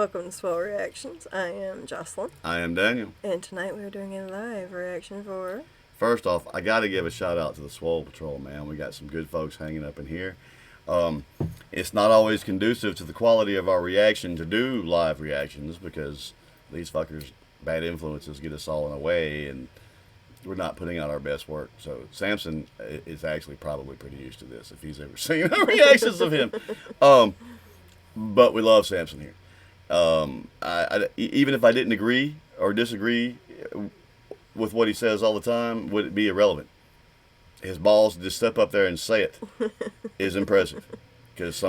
Welcome to Swell Reactions. I am Jocelyn. I am Daniel. And tonight we're doing a live reaction for... First off, I got to give a shout out to the Swole Patrol, man. We got some good folks hanging up in here. It's not always conducive to the quality of our reaction to do live reactions because these fuckers, bad influences, get us all in a way and we're not putting out our best work. So Samson is actually probably pretty used to this if he's ever seen our reactions of him. But we love Samson here. Even if I didn't agree or disagree with what he says all the time, would it be irrelevant? His balls to just step up there and say it is impressive. Because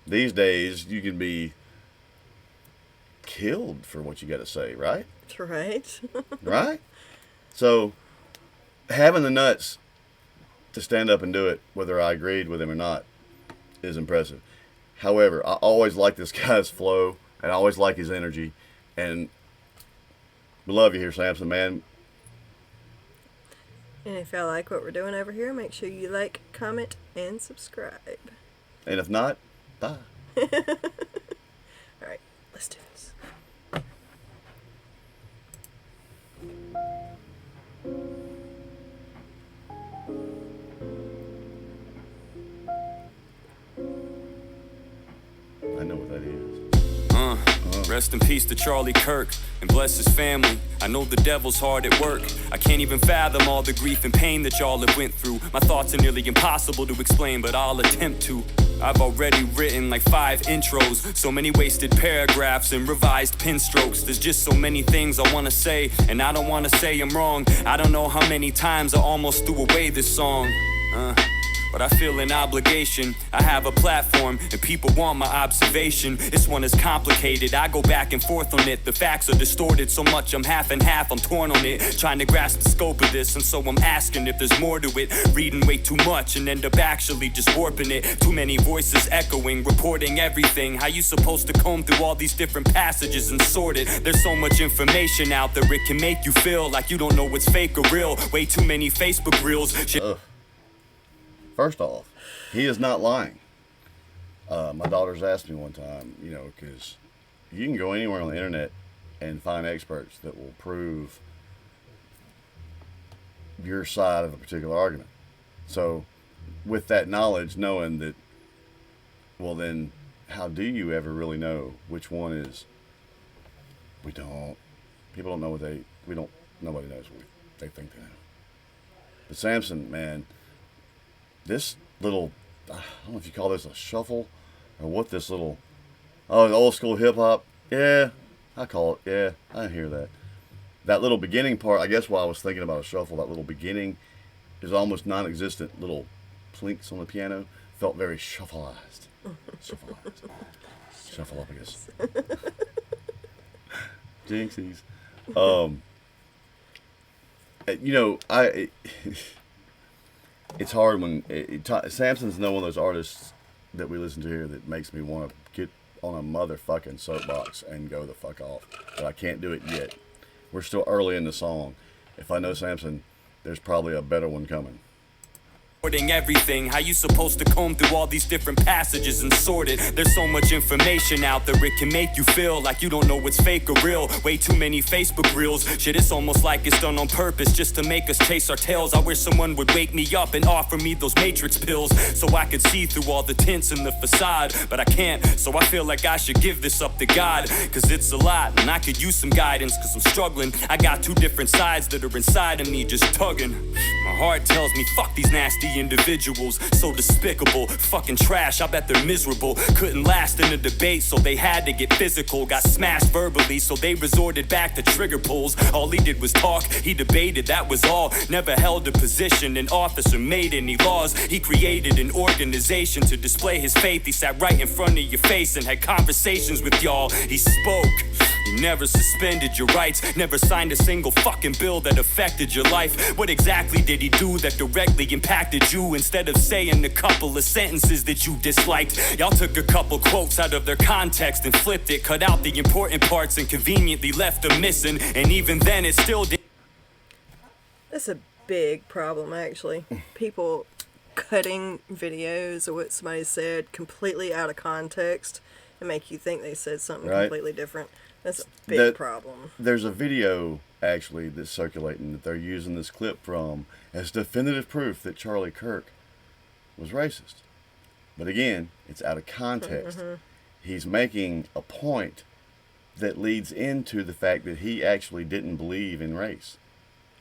these days you can be killed for what you got to say, right? Right. Right? So having the nuts to stand up and do it, whether I agreed with him or not, is impressive. However, I always like this guy's flow, and I always like his energy, and we love you here, Samson, man. And if y'all like what we're doing over here, make sure you like, comment, and subscribe. And if not, bye. Alright, let's do this. I know what that is. Rest in peace to Charlie Kirk and bless his family. I know the devil's hard at work. I can't even fathom all the grief and pain that y'all have went through. My thoughts are nearly impossible to explain, but I'll attempt to. I've already written like 5 intros, so many wasted paragraphs and revised pen strokes. There's just so many things I wanna say, and I don't wanna say I'm wrong. I don't know how many times I almost threw away this song. But I feel an obligation. I have a platform and people want my observation. This one is complicated, I go back and forth on it. The facts are distorted so much I'm half and half, I'm torn on it. Trying to grasp the scope of this, and so I'm asking if there's more to it. Reading way too much and end up actually just warping it. Too many voices echoing, reporting everything. How you supposed to comb through all these different passages and sort it? There's so much information out there, it can make you feel like you don't know what's fake or real. Way too many Facebook reels. First off, he is not lying. My daughter's asked me one time, because you can go anywhere on the internet and find experts that will prove your side of a particular argument. So with that knowledge, knowing that, well then, how do you ever really know which one is? We don't. People don't know nobody knows what they think they know. But Samson, man, this little, I don't know if you call this a shuffle or what this little, old school hip hop. Yeah, I call it. Yeah, I hear that. That little beginning part, I guess while I was thinking about a shuffle, that little beginning is almost non-existent little plinks on the piano. Felt very shuffleized. Shuffleized. Shuffleopagus. Jinxies. It's hard when Samson's one of those artists that we listen to here that makes me want to get on a motherfucking soapbox and go the fuck off. But I can't do it yet. We're still early in the song. If I know Samson, there's probably a better one coming. Everything, how you supposed to comb through all these different passages and sort it? There's so much information out there, it can make you feel like you don't know what's fake or real. Way too many Facebook reels. Shit, it's almost like it's done on purpose just to make us chase our tails. I wish someone would wake me up and offer me those matrix pills so I could see through all the tints in the facade. But I can't, so I feel like I should give this up to God, cause it's a lot and I could use some guidance, cause I'm struggling. I got 2 different sides that are inside of me just tugging. My heart tells me fuck these nasty individuals, so despicable, fucking trash, I bet they're miserable. Couldn't last in a debate, so they had to get physical. Got smashed verbally, so they resorted back to trigger pulls. All he did was talk, he debated, that was all. Never held a position in office or made any laws. He created an organization to display his faith. He sat right in front of your face and had conversations with y'all. He spoke. He never suspended your rights, never signed a single fucking bill that affected your life. What exactly did he do that directly impacted you? Instead of saying a couple of sentences that you disliked, y'all took a couple quotes out of their context and flipped it, cut out the important parts and conveniently left them missing. And even then it still did. That's a big problem, actually. People cutting videos of what somebody said completely out of context and make you think they said something Right. completely different. That's a big The- problem. There's a video actually that's circulating that they're using this clip from as definitive proof that Charlie Kirk was racist. But again, it's out of context. He's making a point that leads into the fact that he actually didn't believe in race.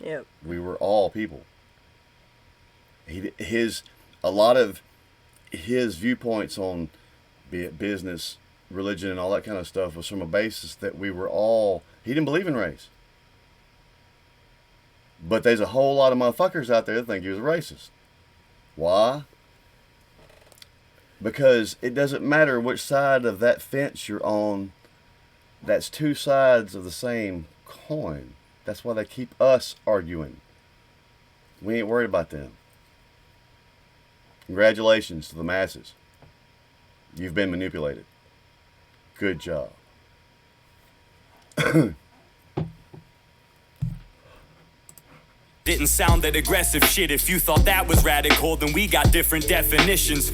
Yep. We were all people. A lot of his viewpoints on, be it business, religion, and all that kind of stuff, was from a basis that we were all. He didn't believe in race. But there's a whole lot of motherfuckers out there that think he was a racist. Why? Because it doesn't matter which side of that fence you're on. That's two sides of the same coin. That's why they keep us arguing. We ain't worried about them. Congratulations to the masses. You've been manipulated. Good job. Didn't sound that aggressive shit. If you thought that was radical, then we got different definitions.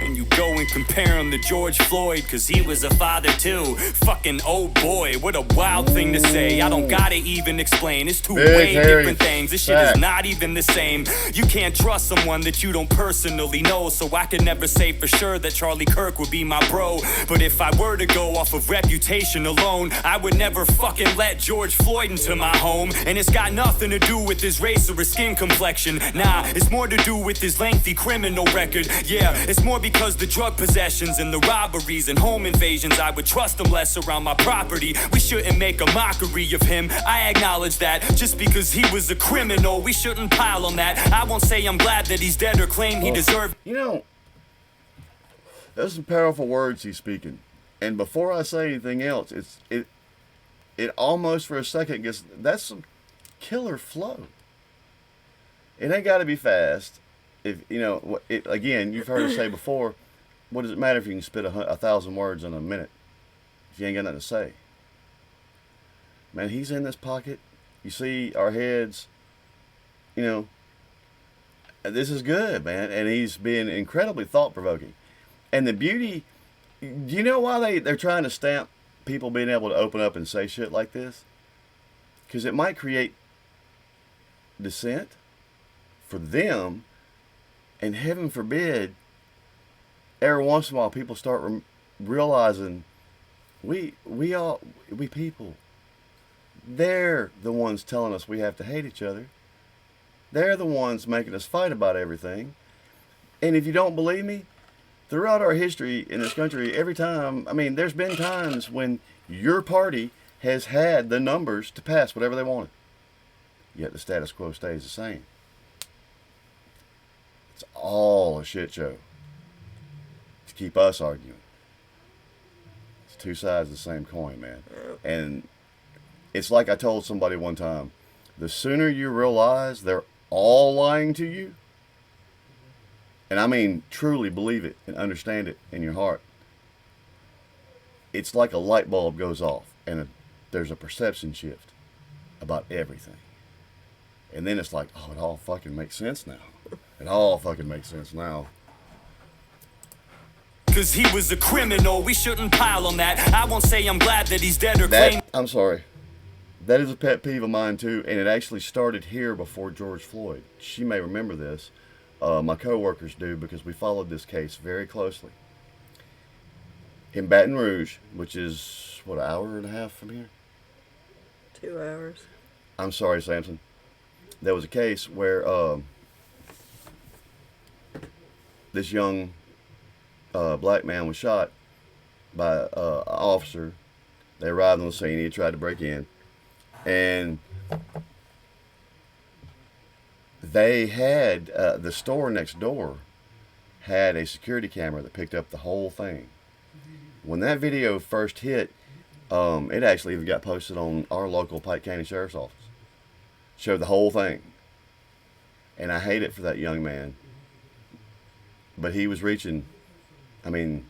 And you go and compare him to George Floyd, cause he was a father too. Fucking oh boy, what a wild thing to say. I don't gotta even explain, it's two way different things. This shit is not even the same. You can't trust someone that you don't personally know, so I could never say for sure that Charlie Kirk would be my bro. But if I were to go off of reputation alone, I would never fucking let George Floyd into my home. And it's got nothing to do with his race or his skin complexion. Nah, it's more to do with his lengthy criminal record. Yeah, it's more because the drug possessions and the robberies and home invasions, I would trust him less around my property. We shouldn't make a mockery of him, I acknowledge that. Just because he was a criminal, we shouldn't pile on that. I won't say I'm glad that he's dead or claim he deserved. You know, those are some powerful words he's speaking. And before I say anything else, it almost for a second gets, that's some killer flow. It ain't got to be fast. If you know, again, you've heard us say before, what does it matter if you can spit 1,000 words in a minute if you ain't got nothing to say? Man, he's in this pocket. You see our heads. You know, this is good, man, and he's being incredibly thought-provoking. And the beauty, do you know why they're trying to stamp people being able to open up and say shit like this? Because it might create dissent for them, and heaven forbid, every once in a while people start realizing we people, they're the ones telling us we have to hate each other. They're the ones making us fight about everything. And if you don't believe me, throughout our history in this country, every time, I mean, there's been times when your party has had the numbers to pass whatever they wanted, yet the status quo stays the same. It's all a shit show to keep us arguing. It's two sides of the same coin, man. And it's like I told somebody one time, the sooner you realize they're all lying to you, and I mean truly believe it and understand it in your heart, it's like a light bulb goes off and there's a perception shift about everything. And then it's like, oh, it all fucking makes sense now. It all fucking makes sense now. Cause he was a criminal, we shouldn't pile on that. I won't say I'm glad that he's dead or claim. I'm sorry. That is a pet peeve of mine too, and it actually started here before George Floyd. She may remember this. My coworkers do, because we followed this case very closely. In Baton Rouge, which is, what, an hour and a half from here? 2 hours. I'm sorry, Samson. There was a case where this young black man was shot by an officer. They arrived on the scene. He tried to break in. And they had, the store next door had a security camera that picked up the whole thing. When that video first hit, it actually even got posted on our local Pike County Sheriff's Office. Showed the whole thing. And I hate it for that young man. But he was reaching, I mean,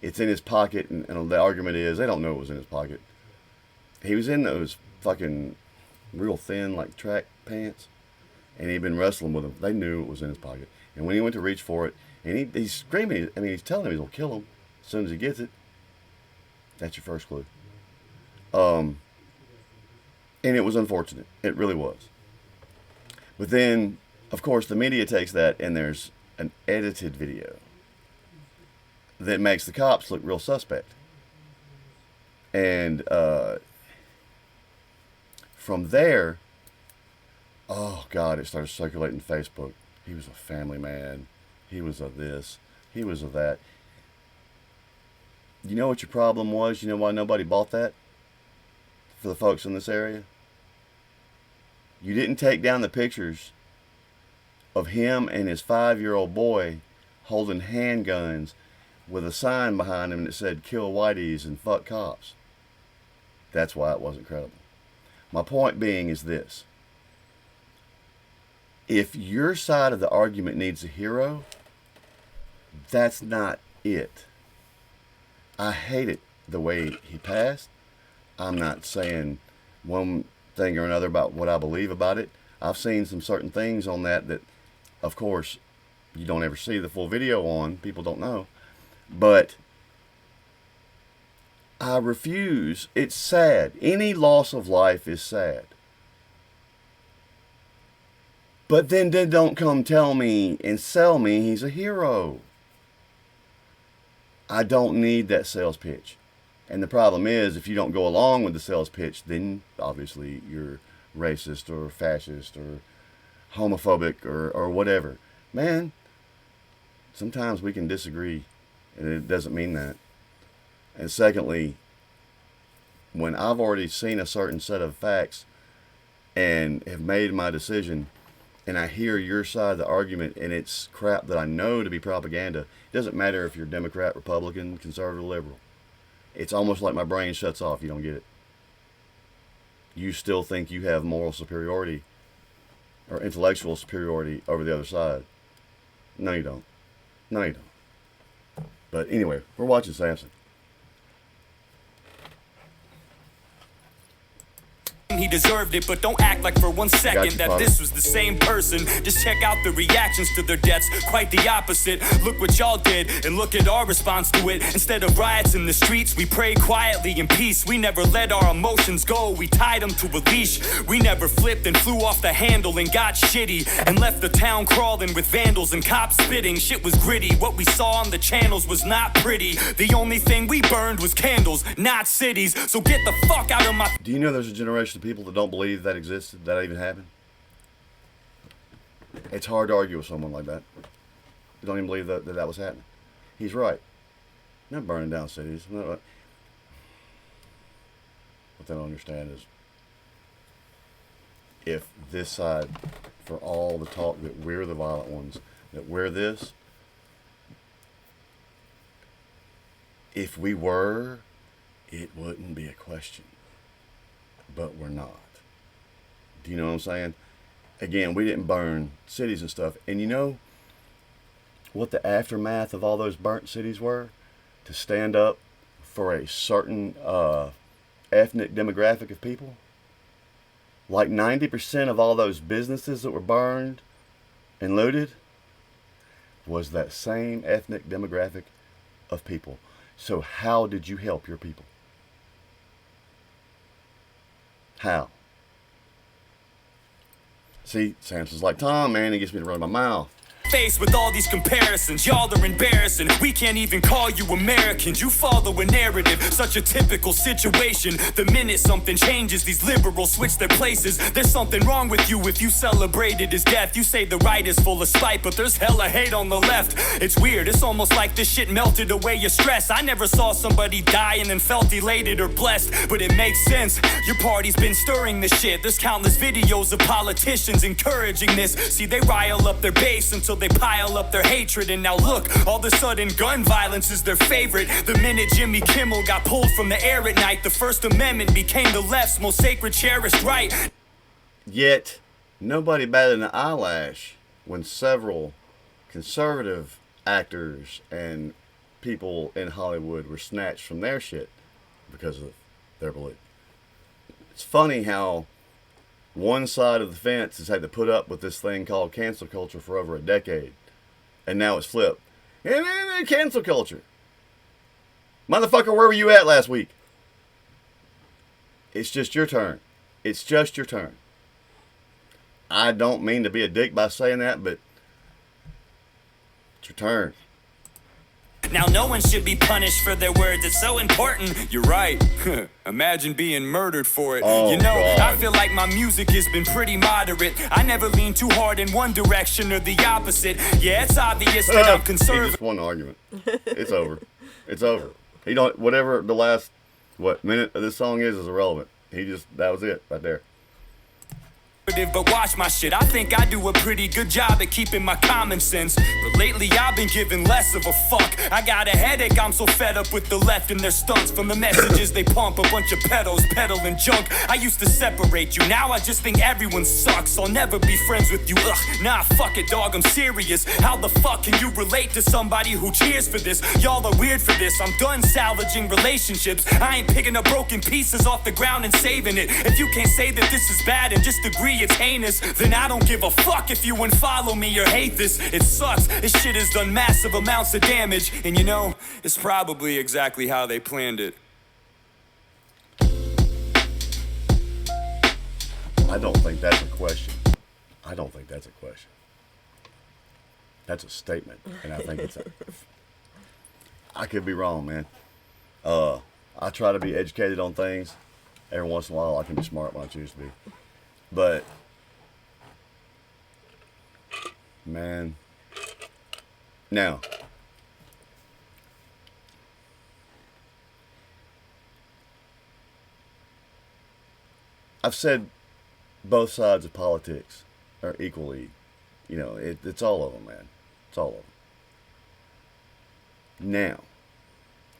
it's in his pocket, and the argument is they don't know it was in his pocket. He was in those fucking real thin, like, track pants, and he'd been wrestling with them. They knew it was in his pocket. And when he went to reach for it, and he's screaming, I mean, he's telling him he's going to kill him as soon as he gets it. That's your first clue. And it was unfortunate. It really was. But then, of course, the media takes that and there's an edited video that makes the cops look real suspect. And from there, oh God, it started circulating Facebook. He was a family man. He was a this. He was a that. You know what your problem was? You know why nobody bought that? For the folks in this area? You didn't take down the pictures of him and his 5-year-old boy holding handguns with a sign behind him that said kill whiteys and fuck cops. That's why it wasn't credible. My point being is this. If your side of the argument needs a hero, that's not it. I hate it the way he passed. I'm not saying one thing or another about what I believe about it. I've seen some certain things on that, of course, you don't ever see the full video on. People don't know. But I refuse. It's sad. Any loss of life is sad. But then they don't come tell me and sell me he's a hero. I don't need that sales pitch. And the problem is, if you don't go along with the sales pitch, then obviously you're racist or fascist or homophobic or whatever. Man, sometimes we can disagree, and it doesn't mean that. And secondly, when I've already seen a certain set of facts and have made my decision, and I hear your side of the argument, and it's crap that I know to be propaganda, it doesn't matter if you're Democrat, Republican, conservative, liberal. It's almost like my brain shuts off. You don't get it. You still think you have moral superiority or intellectual superiority over the other side. No, you don't. No, you don't. But anyway, we're watching Samson. He deserved it, but don't act like for 1 second that Father. this was the same person. Just check out the reactions to their deaths, quite the opposite. Look what y'all did, and look at our response to it. Instead of riots in the streets, we prayed quietly in peace. We never let our emotions go, we tied them to a leash. We never flipped and flew off the handle and got shitty, and left the town crawling with vandals and cops spitting. Shit was gritty, what we saw on the channels was not pretty. The only thing we burned was candles, not cities. So get the fuck out of my... Do you know there's a generation of people that don't believe that existed, that even happened? It's hard to argue with someone like that. You don't even believe that was happening. He's right. Not burning down cities. What they don't understand is if this side, for all the talk that we're the violent ones, that we're this, if we were, it wouldn't be a question. But we're not. Do you know what I'm saying? Again, we didn't burn cities and stuff. And you know what the aftermath of all those burnt cities were? To stand up for a certain ethnic demographic of people? Like 90% of all those businesses that were burned and looted was that same ethnic demographic of people. So how did you help your people? How? See, Samson's like Tom, man. He gets me to run my mouth. Faced with all these comparisons, y'all are embarrassing. We can't even call you Americans. You follow a narrative, such a typical situation. The minute something changes, these liberals switch their places. There's something wrong with you if you celebrated his death. You say the right is full of spite, but there's hella hate on the left. It's weird, it's almost like this shit melted away your stress. I never saw somebody die and then felt elated or blessed, but it makes sense. Your party's been stirring this shit. There's countless videos of politicians encouraging this. See, they rile up their base until they pile up their hatred, and now look, all of a sudden gun violence is their favorite. The minute Jimmy Kimmel got pulled from the air at night, the First Amendment became the left's most sacred, cherished right. Yet, nobody batted an eyelash when several conservative actors and people in Hollywood were snatched from their shit because of their belief. It's funny how one side of the fence has had to put up with this thing called cancel culture for over a decade. And now it's flipped. And then cancel culture. Motherfucker, where were you at last week? It's just your turn. It's just your turn. I don't mean to be a dick by saying that, but it's your turn. Now no one should be punished for their words. It's so important. You're right. Imagine being murdered for it. Oh, you know, God. I feel like my music has been pretty moderate. I never lean too hard in one direction or the opposite. Yeah, it's obvious that I'm He conservative. just won the argument. It's over. It's over. He don't. Whatever the last minute of this song is irrelevant. That was it right there. But watch my shit, I think I do a pretty good job at keeping my common sense. But lately I've been giving less of a fuck. I got a headache, I'm so fed up with the left and their stunts. From the messages they pump, a bunch of pedos peddling junk. I used to separate you, now I just think everyone sucks. I'll never be friends with you, ugh. Nah, fuck it, dog, I'm serious. How the fuck can you relate to somebody who cheers for this? Y'all are weird for this, I'm done salvaging relationships. I ain't picking up broken pieces off the ground and saving it. If you can't say that this is bad and just agree it's heinous, then I don't give a fuck if you unfollow me or hate this. It sucks, this shit has done massive amounts of damage. And you know, it's probably exactly how they planned it. I don't think that's a question. I don't think that's a question. That's a statement, and I think I could be wrong, man. I try to be educated on things. Every once in a while, I can be smart when I choose to be. But, man, now, I've said both sides of politics are equally, it's all of them, man. It's all of them. Now,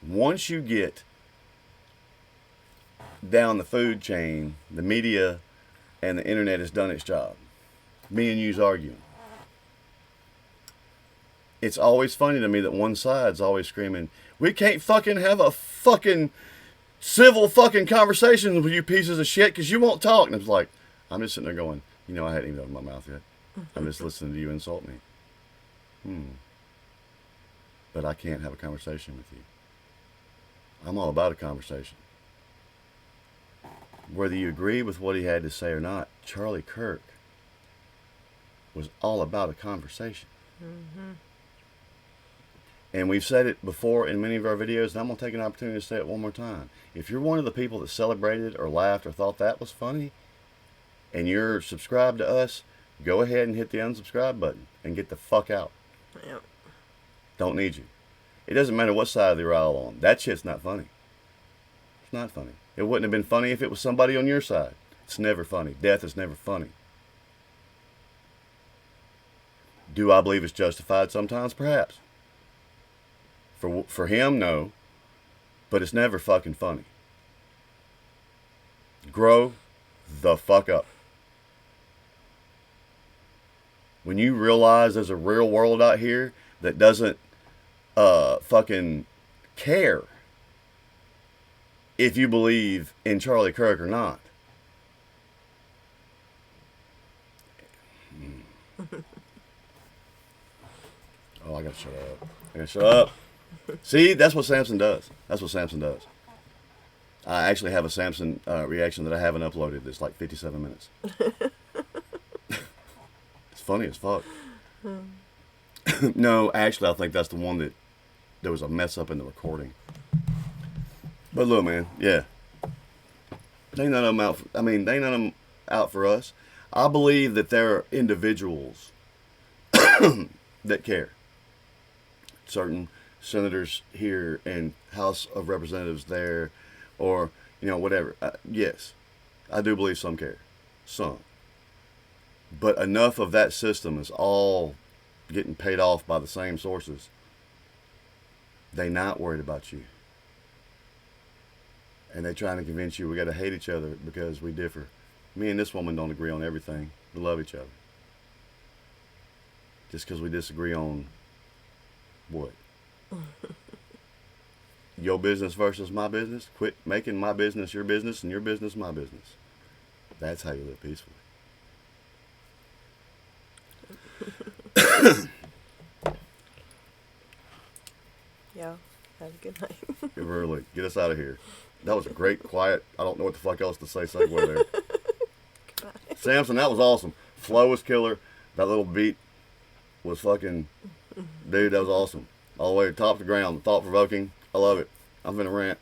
once you get down the food chain, the media and the internet has done its job. Me and you's arguing. It's always funny to me that one side's always screaming, we can't fucking have a fucking civil fucking conversation with you pieces of shit because you won't talk. And it's like, I'm just sitting there going, I hadn't even opened my mouth yet. I'm just listening to you insult me. But I can't have a conversation with you. I'm all about a conversation. Whether you agree with what he had to say or not, Charlie Kirk was all about a conversation. Mm-hmm. And we've said it before in many of our videos, and I'm going to take an opportunity to say it one more time. If you're one of the people that celebrated or laughed or thought that was funny, and you're subscribed to us, go ahead and hit the unsubscribe button and get the fuck out. Yep. Don't need you. It doesn't matter what side of the aisle on. That shit's not funny. It's not funny. It wouldn't have been funny if it was somebody on your side. It's never funny. Death is never funny. Do I believe it's justified sometimes? Perhaps. For him, no. But it's never fucking funny. Grow the fuck up. When you realize there's a real world out here that doesn't fucking care if you believe in Charlie Kirk or not. Oh, I gotta shut up. See, that's what Samson does. I actually have a Samson reaction that I haven't uploaded that's like 57 minutes. It's funny as fuck. No, actually, I think that's the one that there was a mess up in the recording. But look, man, yeah. They ain't none of them out. They ain't none of them out for us. I believe that there are individuals that care. Certain senators here and House of Representatives there, or whatever. Yes, I do believe some care, some. But enough of that system is all getting paid off by the same sources. They not worried about you. And they trying to convince you we got to hate each other because we differ. Me and this woman don't agree on everything. We love each other. Just because we disagree on what? Your business versus my business? Quit making my business your business and your business my business. That's how you live peacefully. Yeah, that'd Good night. Really, get us out of here. That was a great, quiet, I don't know what the fuck else to say segue there. Goodbye. Samson, that was awesome. Flow was killer. That little beat was fucking, dude, that was awesome. All the way top to ground, thought-provoking. I love it. I'm gonna rant.